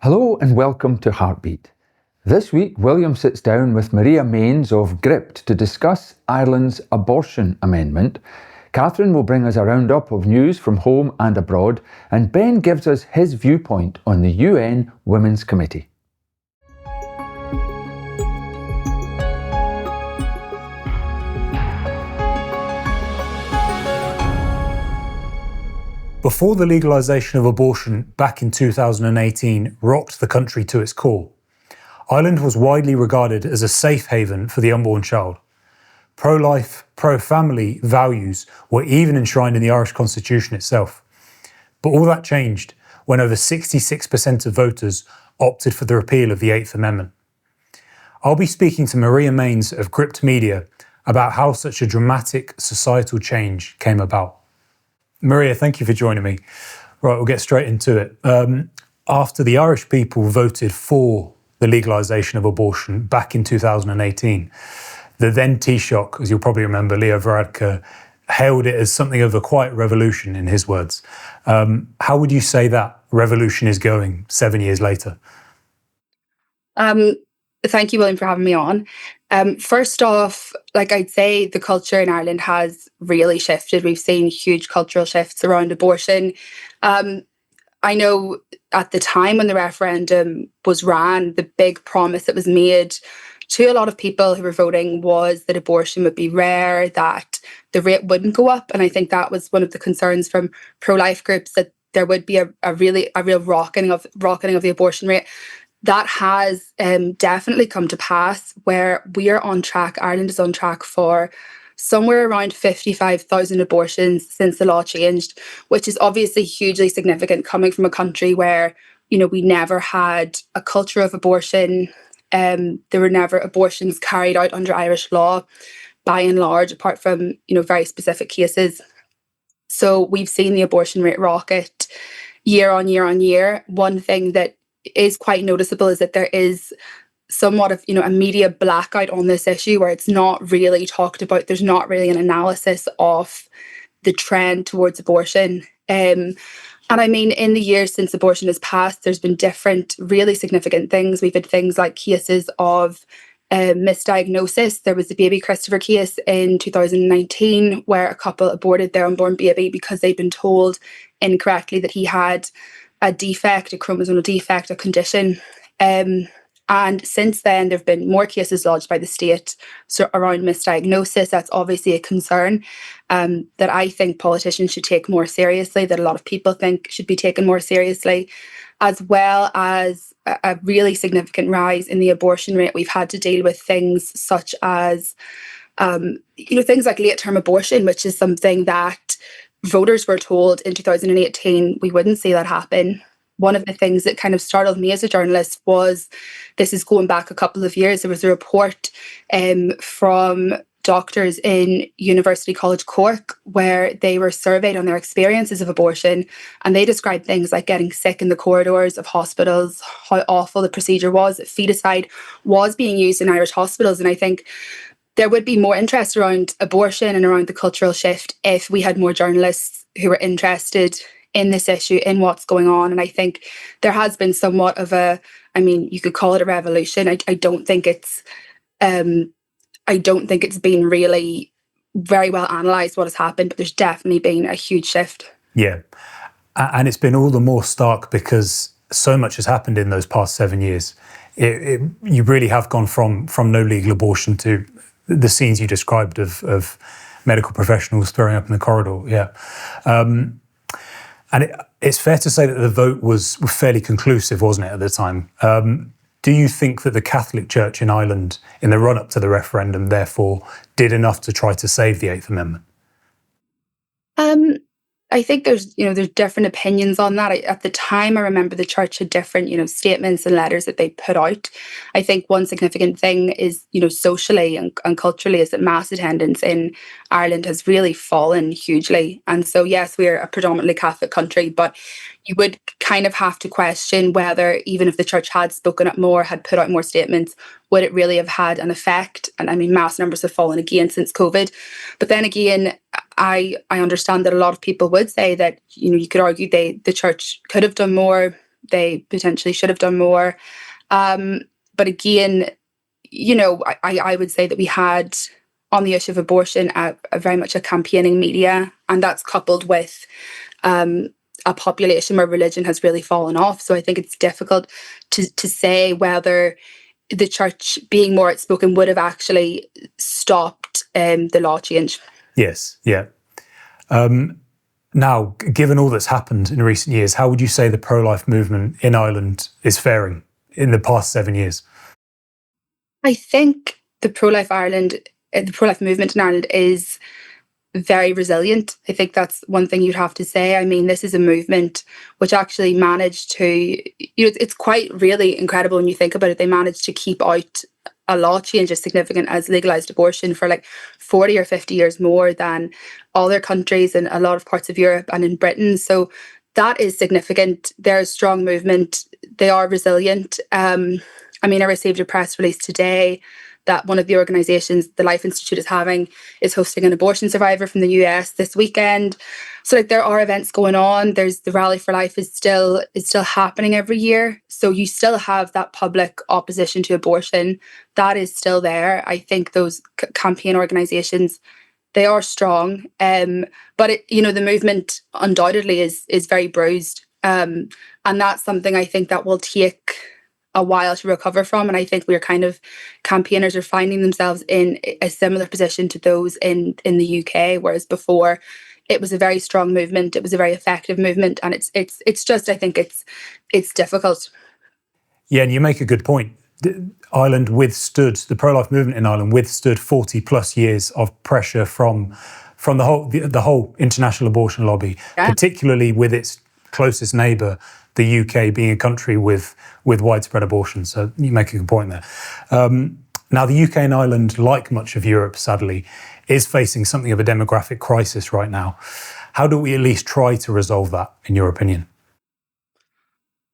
Hello and welcome to Heartbeat. This week, William sits down with Maria Maynes of GRIPT to discuss Ireland's abortion amendment. Catherine will bring us a roundup of news from home and abroad, and Ben gives us his viewpoint on the UN Women's Committee. Before the legalisation of abortion back in 2018 rocked the country to its core, Ireland was widely regarded as a safe haven for the unborn child. Pro-life, pro-family values were even enshrined in the Irish Constitution itself. But all that changed when over 66% of voters opted for the repeal of the 8th Amendment. I'll be speaking to Maria Maynes of GRIPT Media about how such a dramatic societal change came about. Maria, thank you for joining me. Right, we'll get straight into it. After the Irish people voted for the legalisation of abortion back in 2018, the then Taoiseach, as you'll probably remember, Leo Varadkar, hailed it as something of a quiet revolution, in his words. How would you say that revolution is going 7 years later? Thank you, William, for having me on. First off, I'd say the culture in Ireland has really shifted. We've seen huge cultural shifts around abortion. I know at the time when the referendum was ran, the big promise that was made to a lot of people who were voting was that abortion would be rare, that the rate wouldn't go up. And I think that was one of the concerns from pro-life groups, that there would be a real rocketing of the abortion rate. That has definitely come to pass, where we are on track. Ireland is on track for somewhere around 55,000 abortions since the law changed, which is obviously hugely significant coming from a country where, we never had a culture of abortion. There were never abortions carried out under Irish law, by and large, apart from, very specific cases. So we've seen the abortion rate rocket year on year on year. One thing that is quite noticeable is that there is somewhat of a media blackout on this issue, where it's not really talked about. There's not really an analysis of the trend towards abortion. And I mean, in the years since abortion has passed, there's been different really significant things. We've had things like cases of misdiagnosis. There was the baby Christopher case in 2019 where a couple aborted their unborn baby because they'd been told incorrectly that he had a defect, a chromosomal defect, a condition. And since then, there have been more cases lodged by the state around misdiagnosis. That's obviously a concern that I think politicians should take more seriously, that a lot of people think should be taken more seriously, as well as a really significant rise in the abortion rate. We've had to deal with things such as, things like late-term abortion, which is something that voters were told in 2018 we wouldn't see that happen. One of the things that kind of startled me as a journalist was, this is going back a couple of years, there was a report from doctors in University College Cork where they were surveyed on their experiences of abortion, and they described things like getting sick in the corridors of hospitals, how awful the procedure was, that feticide was being used in Irish hospitals. And I think there would be more interest around abortion and around the cultural shift if we had more journalists who were interested in this issue, in what's going on. And I think there has been somewhat of you could call it a revolution. I don't think it's been really very well analysed what has happened, but there's definitely been a huge shift. Yeah. And it's been all the more stark because so much has happened in those past 7 years. You really have gone from no legal abortion to the scenes you described of medical professionals throwing up in the corridor. Yeah. And it's fair to say that the vote was fairly conclusive, wasn't it, at the time? Do you think that the Catholic Church in Ireland, in the run-up to the referendum, therefore, did enough to try to save the 8th Amendment? I think there's different opinions on that. At the time, I remember the church had different, statements and letters that they put out. I think one significant thing is, socially and culturally, is that mass attendance in Ireland has really fallen hugely. And so, yes, we're a predominantly Catholic country, but you would kind of have to question whether, even if the church had spoken up more, had put out more statements, would it really have had an effect? And I mean, mass numbers have fallen again since COVID. But then again, I understand that a lot of people would say that, you could argue the church could have done more. They potentially should have done more. But again, I would say that we had, on the issue of abortion, a very much a campaigning media, and that's coupled with a population where religion has really fallen off. So I think it's difficult to say whether the church being more outspoken would have actually stopped the law change. Yes, yeah. Now, given all that's happened in recent years, how would you say the pro-life movement in Ireland is faring in the past 7 years? I think the pro-life movement in Ireland is very resilient. I think that's one thing you'd have to say. I mean, this is a movement which actually managed to, it's quite really incredible when you think about it. They managed to keep out a law change as significant as legalised abortion for like 40 or 50 years more than other countries in a lot of parts of Europe and in Britain. So that is significant. They're a strong movement. They are resilient. I mean, I received a press release today that one of the organisations the Life Institute is hosting an abortion survivor from the US this weekend. So like there are events going on. There's the Rally for Life is still happening every year. So you still have that public opposition to abortion. That is still there. I think those campaign organisations, they are strong. But the movement undoubtedly is very bruised. And that's something I think that will take a while to recover from. And I think campaigners are finding themselves in a similar position to those in the UK, whereas before it was a very strong movement, it was a very effective movement, and it's just, I think it's difficult. Yeah, and you make a good point. The pro-life movement in Ireland withstood 40 plus years of pressure from the whole international abortion lobby, particularly with its closest neighbour, the UK, being a country with widespread abortion. So you make a good point there. Now, the UK and Ireland, like much of Europe, sadly, is facing something of a demographic crisis right now. How do we at least try to resolve that, in your opinion?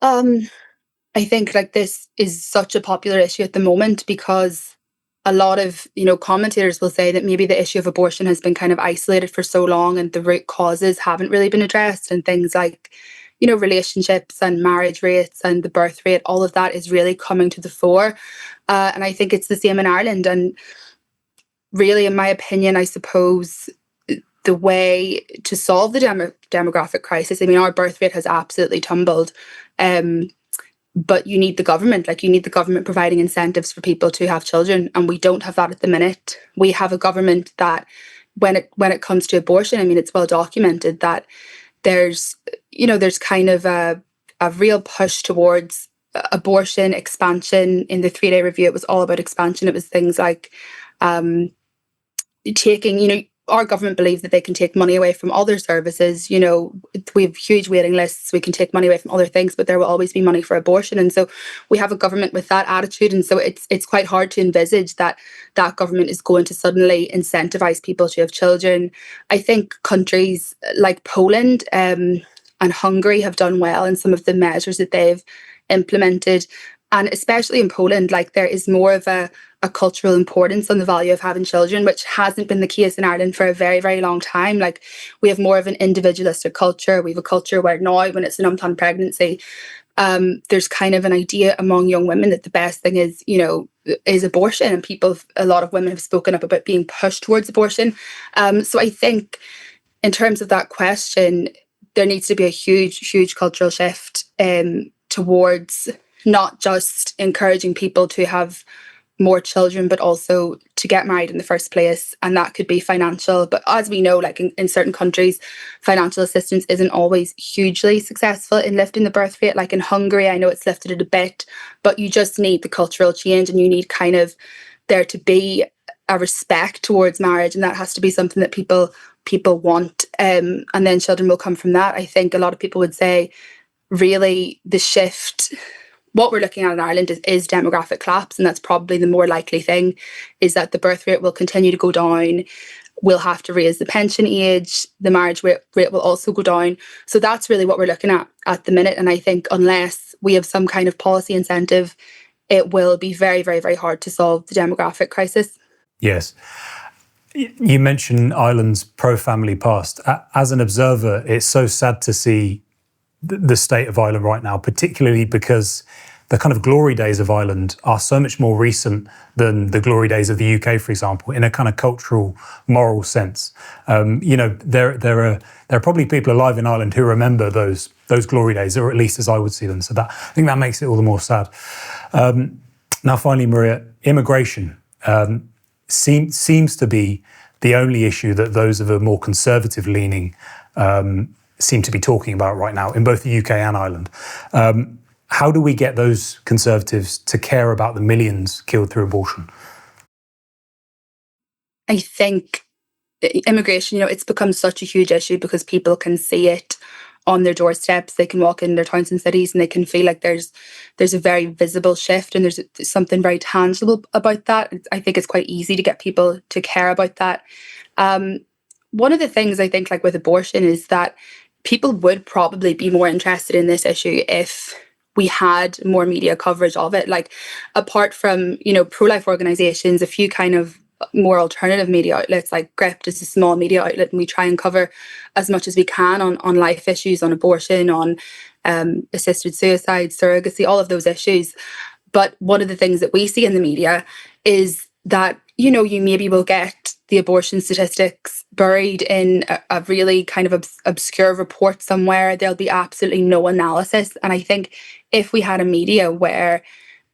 I think like this is such a popular issue at the moment because a lot of, commentators will say that maybe the issue of abortion has been kind of isolated for so long and the root causes haven't really been addressed, and things like, relationships and marriage rates and the birth rate, all of that is really coming to the fore. And I think it's the same in Ireland. And really, in my opinion, I suppose the way to solve the demographic crisis, I mean, our birth rate has absolutely tumbled. But you need the government, providing incentives for people to have children. And we don't have that at the minute. We have a government that when it comes to abortion, I mean, it's well documented that there's kind of a real push towards abortion expansion. In the 3-day review, it was all about expansion. It was things like taking, our government believes that they can take money away from other services. We have huge waiting lists. We can take money away from other things, but there will always be money for abortion. And so we have a government with that attitude. And so it's quite hard to envisage that government is going to suddenly incentivize people to have children. I think countries like Poland and Hungary have done well in some of the measures that they've implemented. And especially in Poland, there is more of a cultural importance on the value of having children, which hasn't been the case in Ireland for a very, very long time. We have more of an individualistic culture. We have a culture where now, when it's an unplanned pregnancy, there's kind of an idea among young women that the best thing is abortion. And a lot of women have spoken up about being pushed towards abortion. So I think in terms of that question, there needs to be a huge, huge cultural shift towards not just encouraging people to have more children, but also to get married in the first place. And that could be financial. But as we know, in certain countries, financial assistance isn't always hugely successful in lifting the birth rate. Like in Hungary, I know it's lifted it a bit, but you just need the cultural change, and you need kind of there to be a respect towards marriage. And that has to be something that people want. And then children will come from that. I think a lot of people would say, really, the shift, what we're looking at in Ireland is demographic collapse, and that's probably the more likely thing, is that the birth rate will continue to go down. We'll have to raise the pension age. The marriage rate will also go down. So that's really what we're looking at the minute. And I think unless we have some kind of policy incentive, it will be very, very, very hard to solve the demographic crisis. Yes. You mentioned Ireland's pro-family past. As an observer, it's so sad to see the state of Ireland right now, particularly because the kind of glory days of Ireland are so much more recent than the glory days of the UK, for example, in a kind of cultural, moral sense. There are probably people alive in Ireland who remember those glory days, or at least as I would see them. So I think that makes it all the more sad. Now, finally, Maria, immigration seems to be the only issue that those of a more conservative leaning seem to be talking about right now in both the UK and Ireland. How do we get those conservatives to care about the millions killed through abortion? I think immigration, it's become such a huge issue because people can see it on their doorsteps. They can walk in their towns and cities and they can feel like there's a very visible shift and there's something very tangible about that. I think it's quite easy to get people to care about that. One of the things I think, like with abortion, is that people would probably be more interested in this issue if we had more media coverage of it. Like, apart from, pro-life organisations, a few kind of more alternative media outlets, like Gript is a small media outlet, and we try and cover as much as we can on life issues, on abortion, on assisted suicide, surrogacy, all of those issues. But one of the things that we see in the media is that, you maybe will get the abortion statistics buried in a really kind of obscure report somewhere. There'll be absolutely no analysis. And I think if we had a media where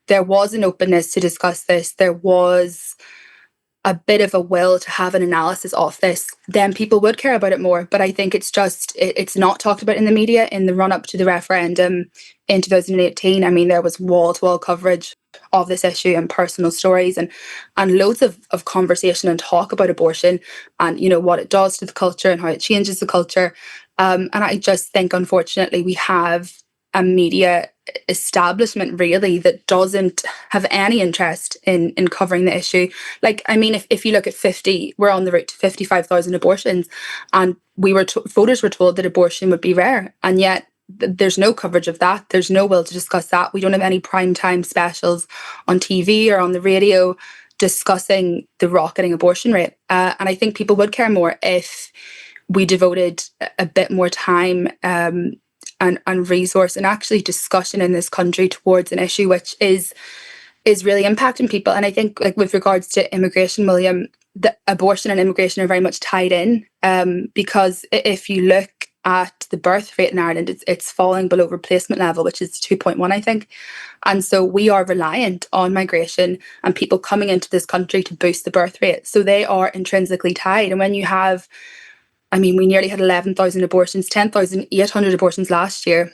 there was an openness to discuss this, there was a bit of a will to have an analysis of this, then people would care about it more. But I think it's not talked about in the media. In the run-up to the referendum in 2018, I mean, there was wall-to-wall coverage of this issue and personal stories and loads of conversation and talk about abortion and, what it does to the culture and how it changes the culture. And I just think, unfortunately, we have a media establishment really that doesn't have any interest in covering the issue. Like, I mean, if you look at we're on the route to 55,000 abortions, and voters were told that abortion would be rare, and yet there's no coverage of that. There's no will to discuss that. We don't have any primetime specials on TV or on the radio discussing the rocketing abortion rate. And I think people would care more if we devoted a bit more time and resource and actually discussion in this country towards an issue which is really impacting people. And I think, like, with regards to immigration, William, the abortion and immigration are very much tied in, because if you look at the birth rate in Ireland, it's falling below replacement level, which is 2.1, I think. And so we are reliant on migration and people coming into this country to boost the birth rate. So they are intrinsically tied. And when you have, I mean, we nearly had 11,000 abortions, 10,800 abortions last year.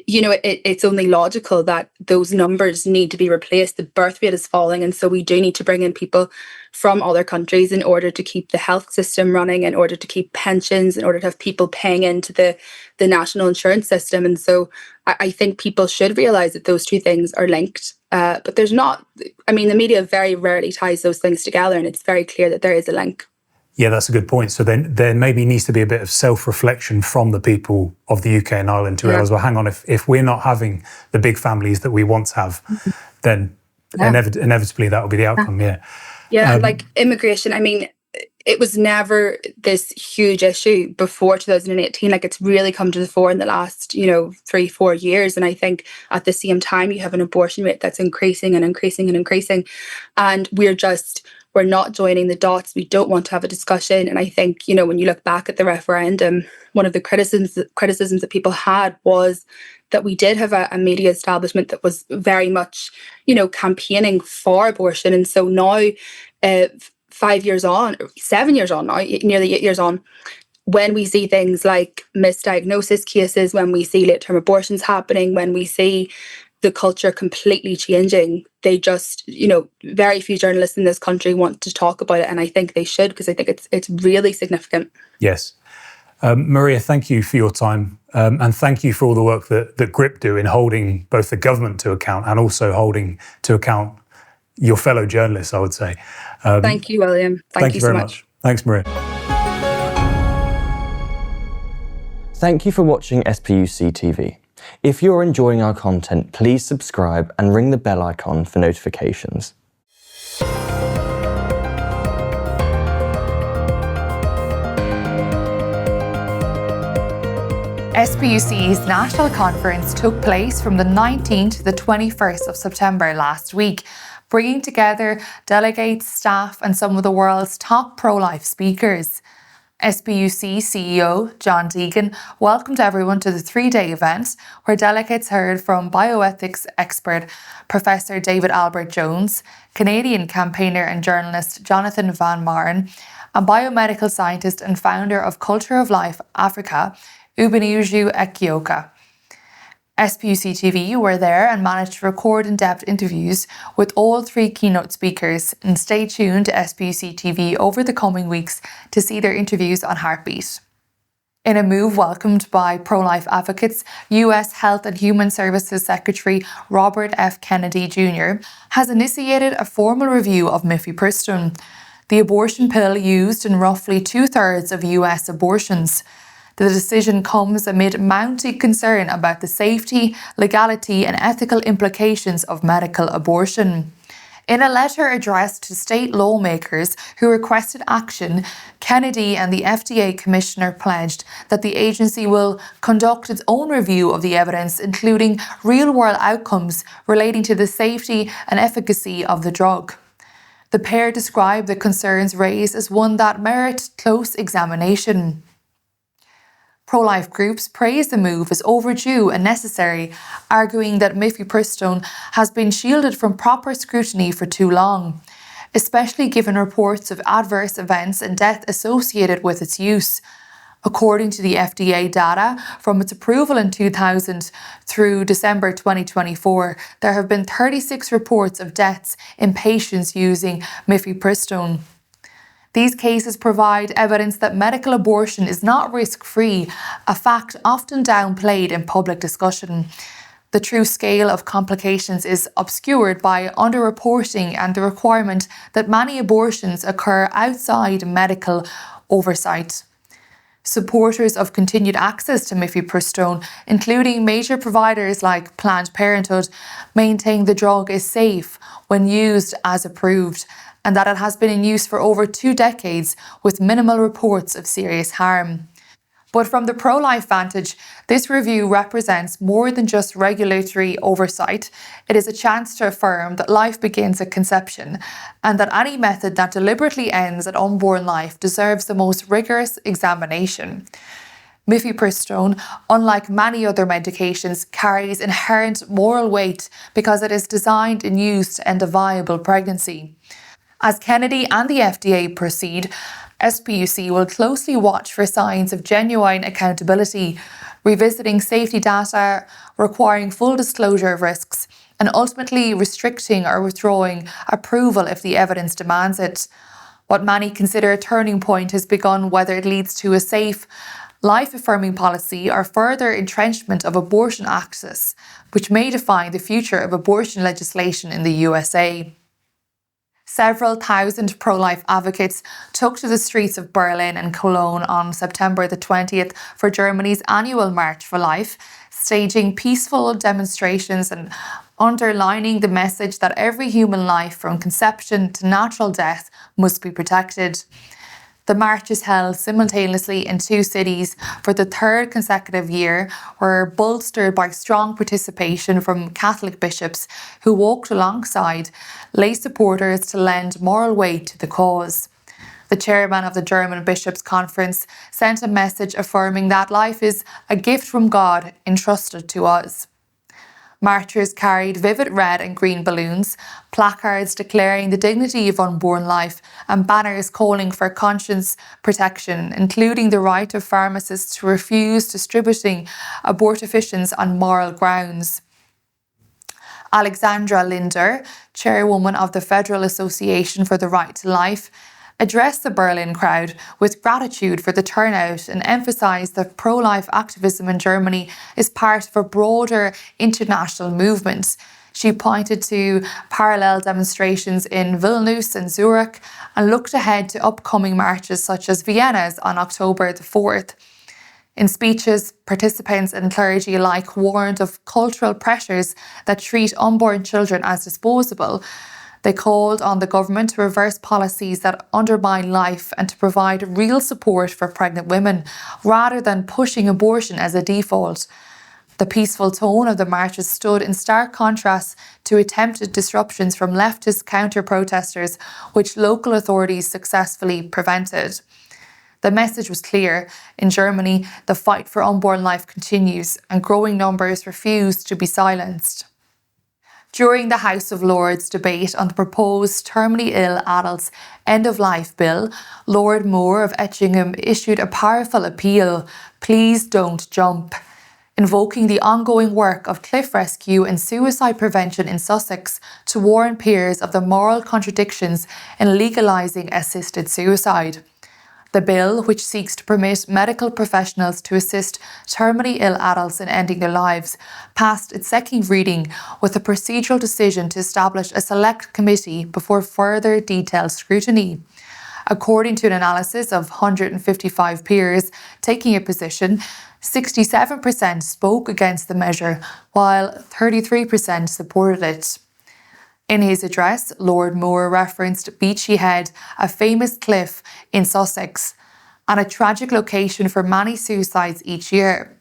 It's only logical that those numbers need to be replaced. The birth rate is falling, and so we do need to bring in people from other countries in order to keep the health system running, in order to keep pensions, in order to have people paying into the national insurance system. And so I think people should realise that those two things are linked. But there's not, I mean, the media very rarely ties those things together, and it's very clear that there is a link. Yeah, that's a good point. So then there maybe needs to be a bit of self-reflection from the people of the UK and Ireland to realise, well, hang on, if we're not having the big families that we once have, then inevitably that will be the outcome, like immigration, I mean, it was never this huge issue before 2018. Like, it's really come to the fore in the last, 3-4 years. And I think at the same time, you have an abortion rate that's increasing and increasing and increasing. And we're not joining the dots. We don't want to have a discussion. And I think, when you look back at the referendum, one of the criticisms that people had was that we did have a media establishment that was very much, campaigning for abortion. And so now, 7 years on now, nearly 8 years on, when we see things like misdiagnosis cases, when we see late-term abortions happening, when we see the culture completely changing, they just, very few journalists in this country want to talk about it. And I think they should, because I think it's really significant. Yes. Maria, thank you for your time. And thank you for all the work that Gript do in holding both the government to account and also holding to account your fellow journalists, I would say. Thank you, William. Thank you so very much. Thanks, Maria. Thank you for watching SPUC TV. If you're enjoying our content, please subscribe and ring the bell icon for notifications. SPUC's national conference took place from the 19th to the 21st of September last week, bringing together delegates, staff and some of the world's top pro-life speakers. SPUC CEO John Deegan welcomed everyone to the three-day event, where delegates heard from bioethics expert Professor David Albert Jones, Canadian campaigner and journalist Jonathan Van Maren, and biomedical scientist and founder of Culture of Life Africa, Ubenuju Ekioka. SPUC TV were there and managed to record in-depth interviews with all three keynote speakers, and stay tuned to SPUC TV over the coming weeks to see their interviews on Heartbeat. In a move welcomed by pro-life advocates, US Health and Human Services Secretary Robert F. Kennedy Jr. has initiated a formal review of mifepristone, the abortion pill used in roughly 2/3 of US abortions. The decision comes amid mounting concern about the safety, legality and ethical implications of medical abortion. In a letter addressed to state lawmakers who requested action, Kennedy and the FDA Commissioner pledged that the agency will conduct its own review of the evidence, including real-world outcomes relating to the safety and efficacy of the drug. The pair described the concerns raised as one that merit close examination. Pro-life groups praise the move as overdue and necessary, arguing that mifepristone has been shielded from proper scrutiny for too long, especially given reports of adverse events and death associated with its use. According to the FDA data, from its approval in 2000 through December 2024, there have been 36 reports of deaths in patients using mifepristone. These cases provide evidence that medical abortion is not risk-free, a fact often downplayed in public discussion. The true scale of complications is obscured by underreporting and the requirement that many abortions occur outside medical oversight. Supporters of continued access to mifepristone, including major providers like Planned Parenthood, maintain the drug is safe when used as approved, and that it has been in use for over 2 decades with minimal reports of serious harm. But from the pro-life vantage, this review represents more than just regulatory oversight. It is a chance to affirm that life begins at conception, and that any method that deliberately ends at unborn life deserves the most rigorous examination. Mifepristone, unlike many other medications, carries inherent moral weight because it is designed and used to end a viable pregnancy. As Kennedy and the FDA proceed, SPUC will closely watch for signs of genuine accountability, revisiting safety data, requiring full disclosure of risks, and ultimately restricting or withdrawing approval if the evidence demands it. What many consider a turning point has begun, whether it leads to a safe, life-affirming policy or further entrenchment of abortion access, which may define the future of abortion legislation in the USA. Several thousand pro-life advocates took to the streets of Berlin and Cologne on September the 20th for Germany's annual March for Life, staging peaceful demonstrations and underlining the message that every human life from conception to natural death must be protected. The march is held simultaneously in 2 cities for the 3rd consecutive year, were bolstered by strong participation from Catholic bishops who walked alongside lay supporters to lend moral weight to the cause. The chairman of the German Bishops' Conference sent a message affirming that life is a gift from God entrusted to us. Marchers carried vivid red and green balloons, placards declaring the dignity of unborn life, and banners calling for conscience protection, including the right of pharmacists to refuse distributing abortifacients on moral grounds. Alexandra Linder, chairwoman of the Federal Association for the Right to Life, addressed the Berlin crowd with gratitude for the turnout and emphasised that pro-life activism in Germany is part of a broader international movement. She pointed to parallel demonstrations in Vilnius and Zurich and looked ahead to upcoming marches such as Vienna's on October the 4th. In speeches, participants and clergy alike warned of cultural pressures that treat unborn children as disposable. They called on the government to reverse policies that undermine life and to provide real support for pregnant women, rather than pushing abortion as a default. The peaceful tone of the marches stood in stark contrast to attempted disruptions from leftist counter-protesters, which local authorities successfully prevented. The message was clear. In Germany, the fight for unborn life continues, and growing numbers refuse to be silenced. During the House of Lords debate on the proposed terminally ill adults end-of-life bill, Lord Moore of Etchingham issued a powerful appeal: please don't jump, invoking the ongoing work of cliff rescue and suicide prevention in Sussex to warn peers of the moral contradictions in legalising assisted suicide. The bill, which seeks to permit medical professionals to assist terminally ill adults in ending their lives, passed its second reading with a procedural decision to establish a select committee before further detailed scrutiny. According to an analysis of 155 peers taking a position, 67% spoke against the measure, while 33% supported it. In his address, Lord Moore referenced Beachy Head, a famous cliff in Sussex, and a tragic location for many suicides each year.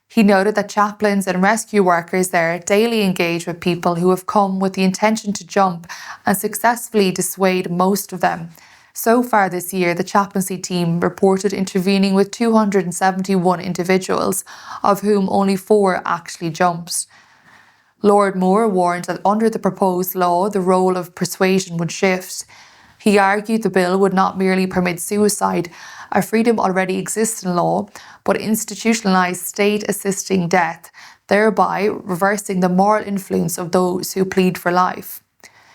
He noted that chaplains and rescue workers there daily engage with people who have come with the intention to jump and successfully dissuade most of them. So far this year, the chaplaincy team reported intervening with 271 individuals, of whom only 4 actually jumped. Lord Moore warned that under the proposed law, the role of persuasion would shift. He argued the bill would not merely permit suicide, a freedom already exists in law, but institutionalise state-assisting death, thereby reversing the moral influence of those who plead for life.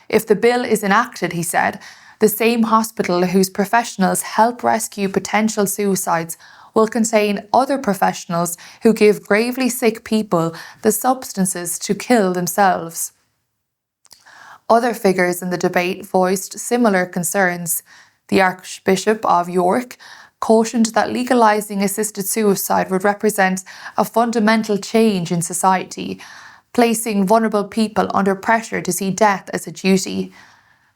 If the bill is enacted, he said, the same hospital whose professionals help rescue potential suicides will contain other professionals who give gravely sick people the substances to kill themselves. Other figures in the debate voiced similar concerns. The Archbishop of York cautioned that legalising assisted suicide would represent a fundamental change in society, placing vulnerable people under pressure to see death as a duty.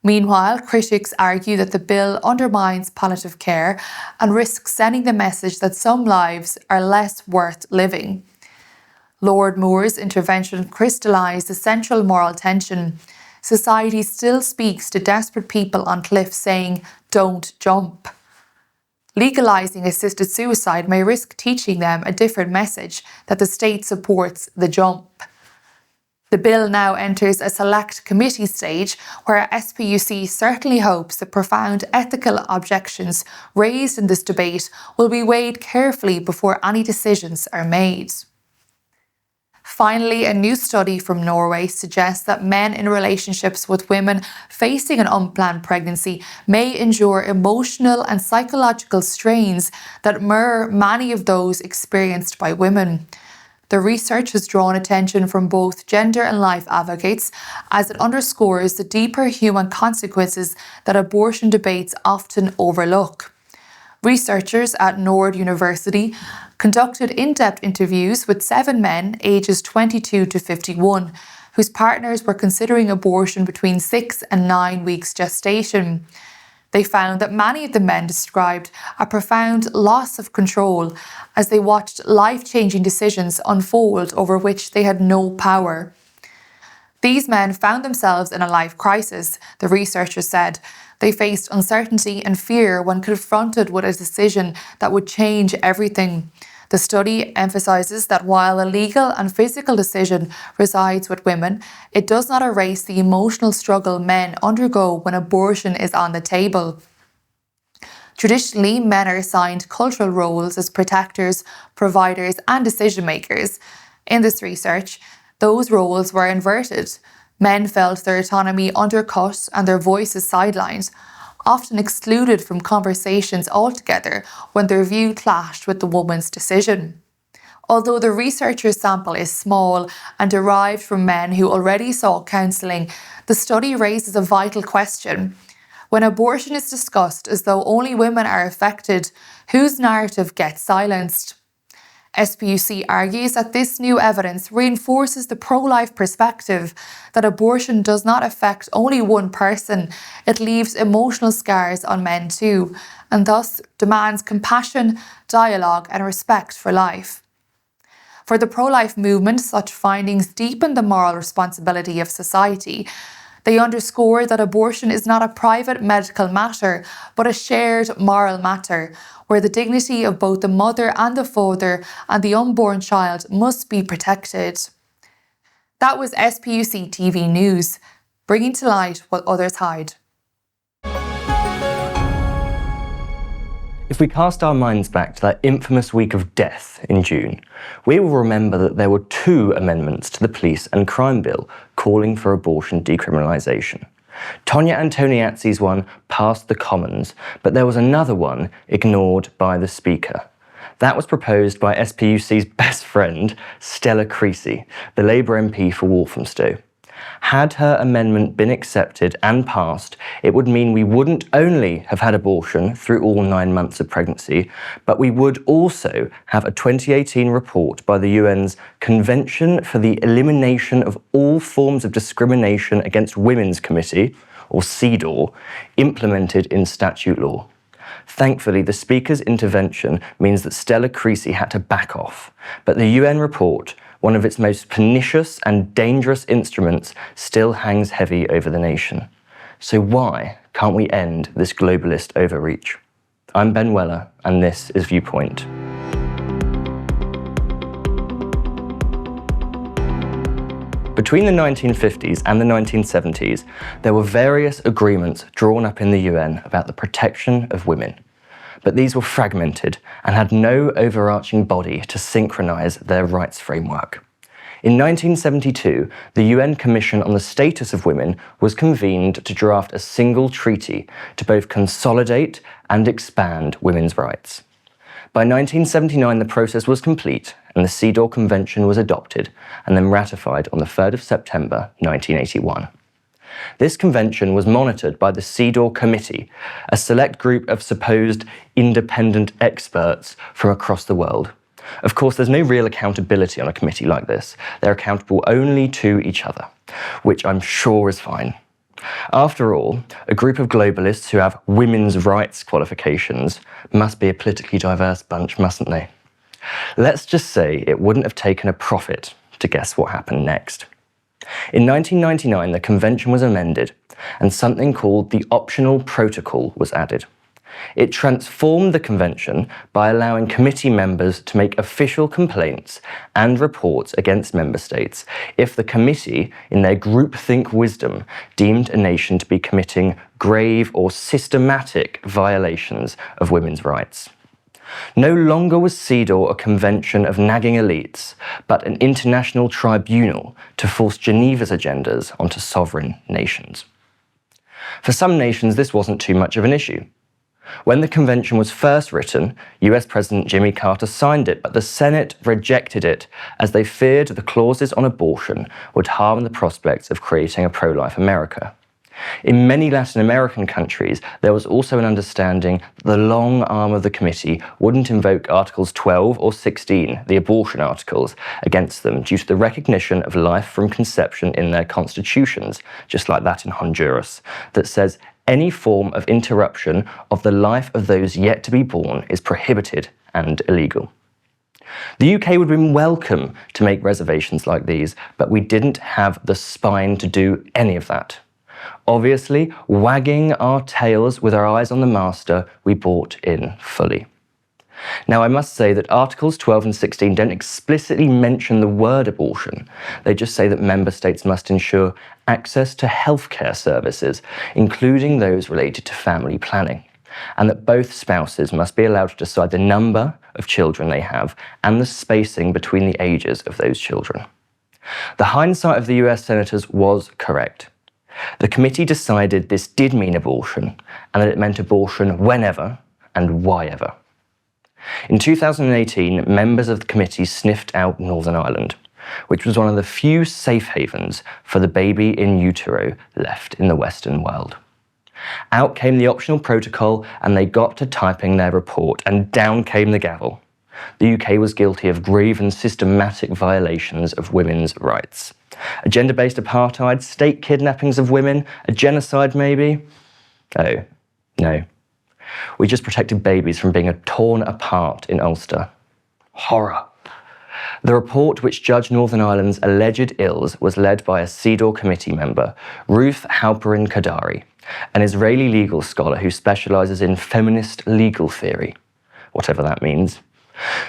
Meanwhile, critics argue that the bill undermines palliative care and risks sending the message that some lives are less worth living. Lord Moore's intervention crystallised a central moral tension. Society still speaks to desperate people on cliffs saying, "Don't jump." Legalising assisted suicide may risk teaching them a different message, that the state supports the jump. The bill now enters a select committee stage where SPUC certainly hopes the profound ethical objections raised in this debate will be weighed carefully before any decisions are made. Finally, a new study from Norway suggests that men in relationships with women facing an unplanned pregnancy may endure emotional and psychological strains that mirror many of those experienced by women. The research has drawn attention from both gender and life advocates, as it underscores the deeper human consequences that abortion debates often overlook. Researchers at Nord University conducted in-depth interviews with 7 men ages 22 to 51, whose partners were considering abortion between 6 and 9 weeks gestation. They found that many of the men described a profound loss of control as they watched life-changing decisions unfold over which they had no power. These men found themselves in a life crisis, the researchers said. They faced uncertainty and fear when confronted with a decision that would change everything. The study emphasises that while a legal and physical decision resides with women, it does not erase the emotional struggle men undergo when abortion is on the table. Traditionally, men are assigned cultural roles as protectors, providers, and decision makers. In this research, those roles were inverted. Men felt their autonomy undercut and their voices sidelined, often excluded from conversations altogether when their view clashed with the woman's decision. Although the researchers' sample is small and derived from men who already sought counselling, the study raises a vital question. When abortion is discussed as though only women are affected, whose narrative gets silenced? SPUC argues that this new evidence reinforces the pro-life perspective that abortion does not affect only one person, it leaves emotional scars on men too, and thus demands compassion, dialogue and respect for life. For the pro-life movement, such findings deepen the moral responsibility of society. They underscore that abortion is not a private medical matter, but a shared moral matter, where the dignity of both the mother and the father and the unborn child must be protected. That was SPUC TV News, bringing to light what others hide. If we cast our minds back to that infamous week of death in June, we will remember that there were 2 amendments to the Police and Crime Bill calling for abortion decriminalisation. Tonya Antoniazzi's one passed the Commons, but there was another one ignored by the Speaker. That was proposed by SPUC's best friend, Stella Creasy, the Labour MP for Walthamstow. Had her amendment been accepted and passed, it would mean we wouldn't only have had abortion through all 9 months of pregnancy, but we would also have a 2018 report by the UN's Convention for the Elimination of All Forms of Discrimination Against Women's Committee, or CEDAW, implemented in statute law. Thankfully, the Speaker's intervention means that Stella Creasy had to back off, but the UN report, one of its most pernicious and dangerous instruments, still hangs heavy over the nation. So why can't we end this globalist overreach? I'm Ben Weller, and this is Viewpoint. Between the 1950s and the 1970s, there were various agreements drawn up in the UN about the protection of women. But these were fragmented and had no overarching body to synchronise their rights framework. In 1972, the UN Commission on the Status of Women was convened to draft a single treaty to both consolidate and expand women's rights. By 1979, the process was complete and the CEDAW Convention was adopted and then ratified on the 3rd of September 1981. This convention was monitored by the CEDAW Committee, a select group of supposed independent experts from across the world. Of course, there's no real accountability on a committee like this. They're accountable only to each other, which I'm sure is fine. After all, a group of globalists who have women's rights qualifications must be a politically diverse bunch, mustn't they? Let's just say it wouldn't have taken a prophet to guess what happened next. In 1999, the convention was amended and something called the Optional Protocol was added. It transformed the convention by allowing committee members to make official complaints and reports against member states if the committee, in their groupthink wisdom, deemed a nation to be committing grave or systematic violations of women's rights. No longer was CEDAW a convention of nagging elites, but an international tribunal to force Geneva's agendas onto sovereign nations. For some nations, this wasn't too much of an issue. When the convention was first written, US President Jimmy Carter signed it, but the Senate rejected it as they feared the clauses on abortion would harm the prospects of creating a pro-life America. In many Latin American countries, there was also an understanding that the long arm of the committee wouldn't invoke Articles 12 or 16, the abortion articles, against them due to the recognition of life from conception in their constitutions, just like that in Honduras, that says any form of interruption of the life of those yet to be born is prohibited and illegal. The UK would have been welcome to make reservations like these, but we didn't have the spine to do any of that. Obviously, wagging our tails with our eyes on the master, we bought in fully. Now, I must say that Articles 12 and 16 don't explicitly mention the word abortion. They just say that member states must ensure access to healthcare services, including those related to family planning, and that both spouses must be allowed to decide the number of children they have and the spacing between the ages of those children. The hindsight of the US senators was correct. The committee decided this did mean abortion, and that it meant abortion whenever and why ever. In 2018, members of the committee sniffed out Northern Ireland, which was one of the few safe havens for the baby in utero left in the Western world. Out came the optional protocol, and they got to typing their report, and down came the gavel. The UK was guilty of grave and systematic violations of women's rights. A gender-based apartheid, state kidnappings of women, a genocide maybe? Oh, no. We just protected babies from being torn apart in Ulster. Horror. The report which judged Northern Ireland's alleged ills was led by a CEDAW committee member, Ruth Halperin Kadari, an Israeli legal scholar who specialises in feminist legal theory, whatever that means.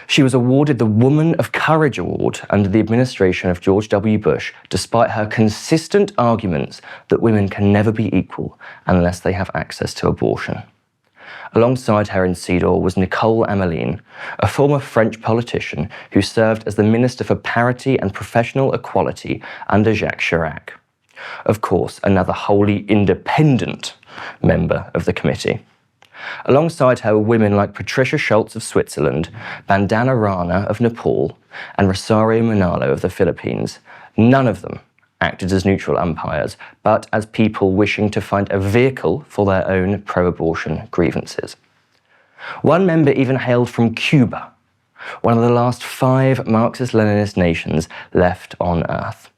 She was awarded the Woman of Courage Award under the administration of George W. Bush, despite her consistent arguments that women can never be equal unless they have access to abortion. Alongside her in CEDAW was Nicole Ameline, a former French politician who served as the Minister for Parity and Professional Equality under Jacques Chirac. Of course, another wholly independent member of the committee. Alongside her were women like Patricia Schultz of Switzerland, Bandana Rana of Nepal, and Rosario Manalo of the Philippines. None of them acted as neutral umpires, but as people wishing to find a vehicle for their own pro-abortion grievances. One member even hailed from Cuba, one of the last 5 Marxist-Leninist nations left on Earth.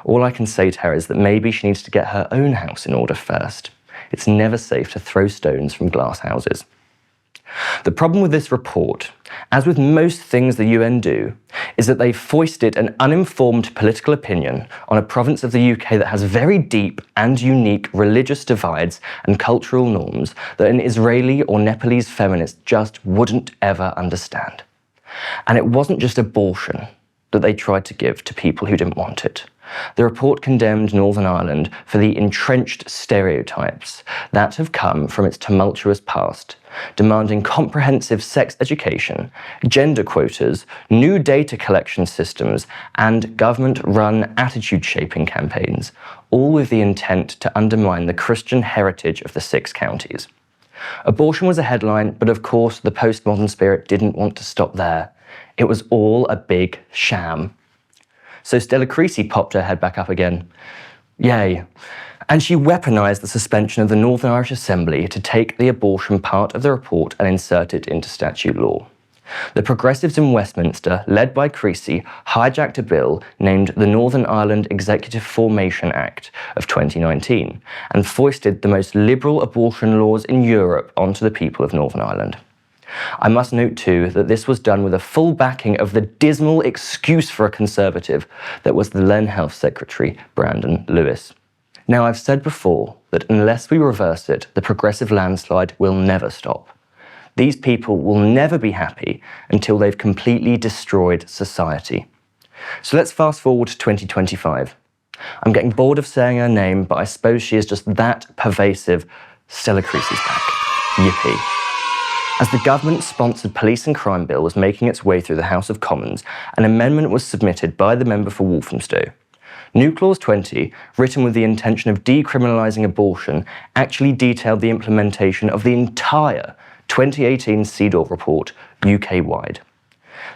All I can say to her is that maybe she needs to get her own house in order first. It's never safe to throw stones from glass houses. The problem with this report, as with most things the UN do, is that they've foisted an uninformed political opinion on a province of the UK that has very deep and unique religious divides and cultural norms that an Israeli or Nepalese feminist just wouldn't ever understand. And it wasn't just abortion that they tried to give to people who didn't want it. The report condemned Northern Ireland for the entrenched stereotypes that have come from its tumultuous past, demanding comprehensive sex education, gender quotas, new data collection systems, and government-run attitude-shaping campaigns, all with the intent to undermine the Christian heritage of the 6 counties. Abortion was a headline, but of course the postmodern spirit didn't want to stop there. It was all a big sham. So Stella Creasy popped her head back up again. Yay. And she weaponised the suspension of the Northern Irish Assembly to take the abortion part of the report and insert it into statute law. The progressives in Westminster, led by Creasy, hijacked a bill named the Northern Ireland Executive Formation Act of 2019 and foisted the most liberal abortion laws in Europe onto the people of Northern Ireland. I must note too that this was done with a full backing of the dismal excuse for a Conservative that was the Then Health Secretary, Brandon Lewis. Now, I've said before that unless we reverse it, the progressive landslide will never stop. These people will never be happy until they've completely destroyed society. So let's fast forward to 2025. I'm getting bored of saying her name, but I suppose she is just that pervasive. Stella Creasy's back. Yippee. As the government-sponsored police and crime bill was making its way through the House of Commons, an amendment was submitted by the member for Walthamstow. New Clause 20, written with the intention of decriminalising abortion, actually detailed the implementation of the entire 2018 CEDAW report UK-wide.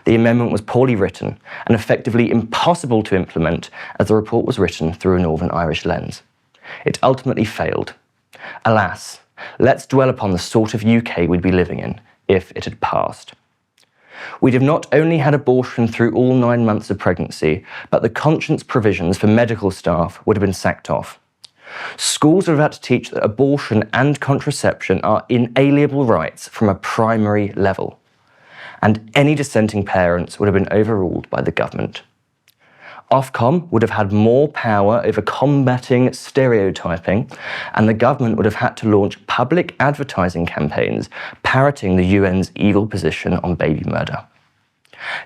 The amendment was poorly written and effectively impossible to implement as the report was written through a Northern Irish lens. It ultimately failed. Alas, let's dwell upon the sort of UK we'd be living in if it had passed. We'd have not only had abortion through all 9 months of pregnancy, but the conscience provisions for medical staff would have been sacked off. Schools would have had to teach that abortion and contraception are inalienable rights from a primary level. And any dissenting parents would have been overruled by the government. Ofcom would have had more power over combating stereotyping, and the government would have had to launch public advertising campaigns parroting the UN's evil position on baby murder.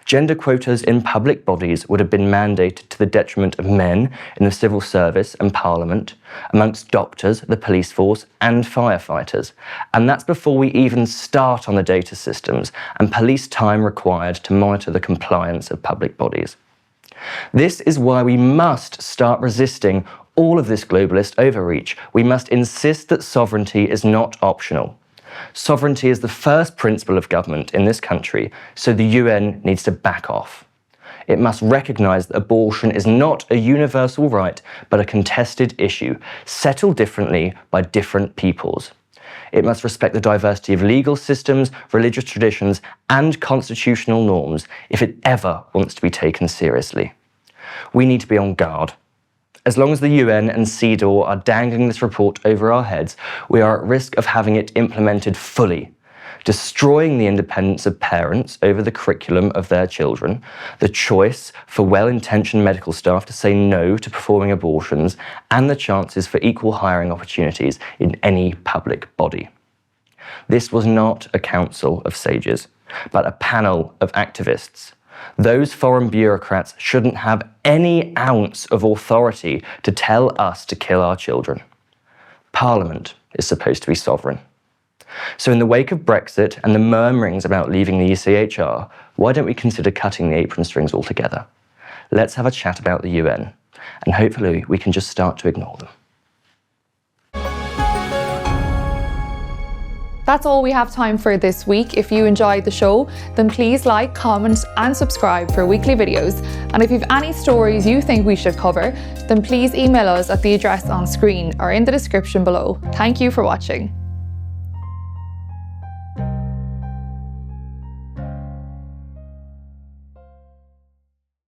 Gender quotas in public bodies would have been mandated to the detriment of men in the civil service and parliament, amongst doctors, the police force, and firefighters. And that's before we even start on the data systems and police time required to monitor the compliance of public bodies. This is why we must start resisting all of this globalist overreach. We must insist that sovereignty is not optional. Sovereignty is the first principle of government in this country, so the UN needs to back off. It must recognise that abortion is not a universal right, but a contested issue, settled differently by different peoples. It must respect the diversity of legal systems, religious traditions, and constitutional norms if it ever wants to be taken seriously. We need to be on guard. As long as the UN and CEDAW are dangling this report over our heads, we are at risk of having it implemented fully, destroying the independence of parents over the curriculum of their children, the choice for well-intentioned medical staff to say no to performing abortions, and the chances for equal hiring opportunities in any public body. This was not a council of sages, but a panel of activists. Those foreign bureaucrats shouldn't have any ounce of authority to tell us to kill our children. Parliament is supposed to be sovereign. So in the wake of Brexit and the murmurings about leaving the ECHR, why don't we consider cutting the apron strings altogether? Let's have a chat about the UN, and hopefully we can just start to ignore them. That's all we have time for this week. If you enjoyed the show, then please like, comment and subscribe for weekly videos. And if you've any stories you think we should cover, then please email us at the address on screen or in the description below. Thank you for watching.